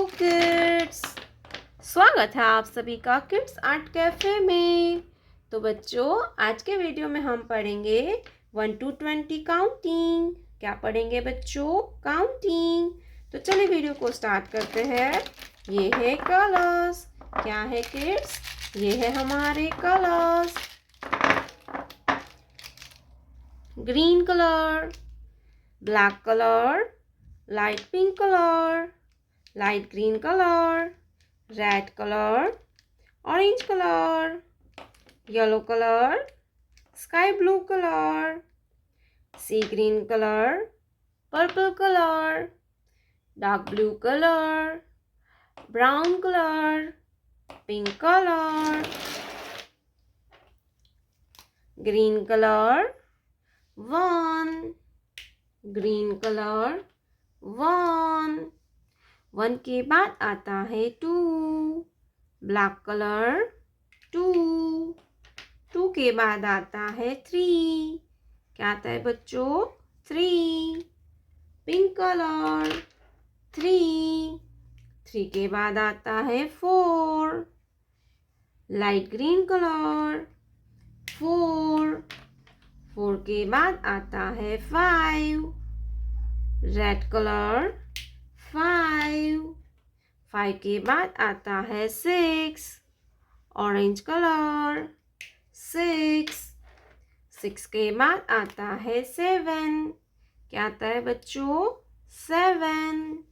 Kids, स्वागत है आप सभी का किड्स आर्ट कैफे में। तो बच्चों, आज के वीडियो में हम पढ़ेंगे 1 to 20 काउंटिंग। क्या पढ़ेंगे बच्चों? काउंटिंग। तो चलिए वीडियो को स्टार्ट करते हैं। ये है कलर्स। क्या है किड्स? ये है हमारे colours. Green colour, black colour, light pink colour, light green color, red color, orange color, yellow color, sky blue color, sea green color, purple color, dark blue color, brown color, pink color, green color, 1, green color, 1, 1 के बाद आता है 2, black colour, 2, 2 के बाद आता है 3। क्या आता है बच्चों? 3, पिंक कलर, 3, 3 के बाद आता है 4, लाइट ग्रीन कलर, 4, 4 के बाद आता है 5, रेड कलर, 5, 5 के बाद आता है 6, ऑरेंज कलर, 6, 6 के बाद आता है 7। क्या आता है बच्चों? 7,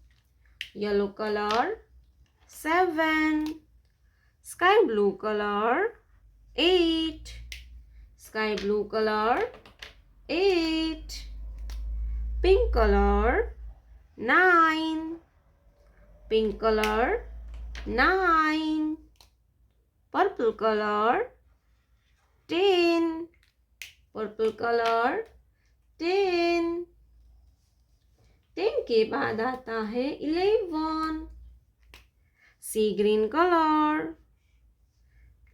yellow colour, 7, sky blue colour, 8, sky blue colour, 8, pink colour, 9, pink color, 9, purple color, 10, purple color, 10, 10 के बाद आता है 11, sea green color,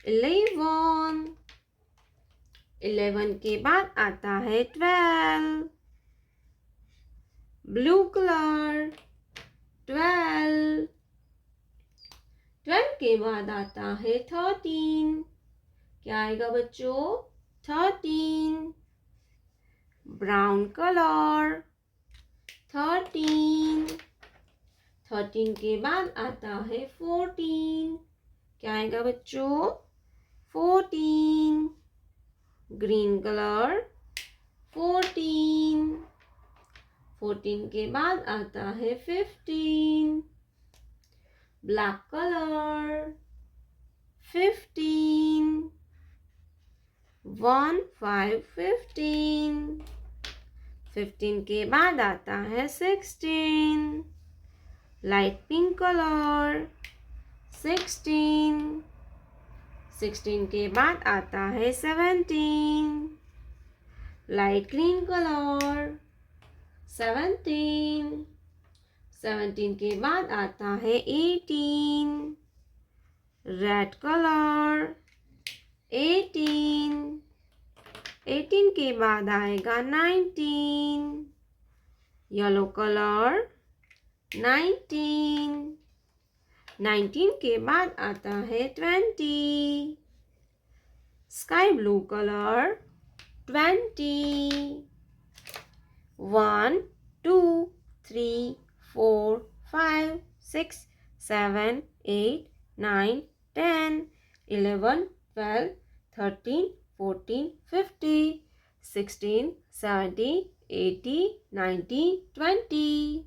11, 11 के बाद आता है 12, blue color, 12, 12 के बाद आता है 13। क्या आएगा बच्चों? 13, ब्राउन कलर, 13, 13 के बाद आता है 14। क्या आएगा बच्चों? 14, ग्रीन कलर, 14, 14 के बाद आता है 15, ब्लैक कलर, 15, 1, 5, 15, 15 के बाद आता है 16, लाइट पिंक कलर, 16, 16 के बाद आता है 17, लाइट ग्रीन कलर, 17, 17 के बाद आता है 18, रेड कलर, 18, 18 के बाद आएगा 19, येलो कलर, 19, 19 के बाद आता है 20, स्काई ब्लू कलर, 20, 1, 2, 3, 4, 5, 6, 7, 8, 9, 10, 11, 12, 13, 14, 15, 16, 17, 18, 19, 20.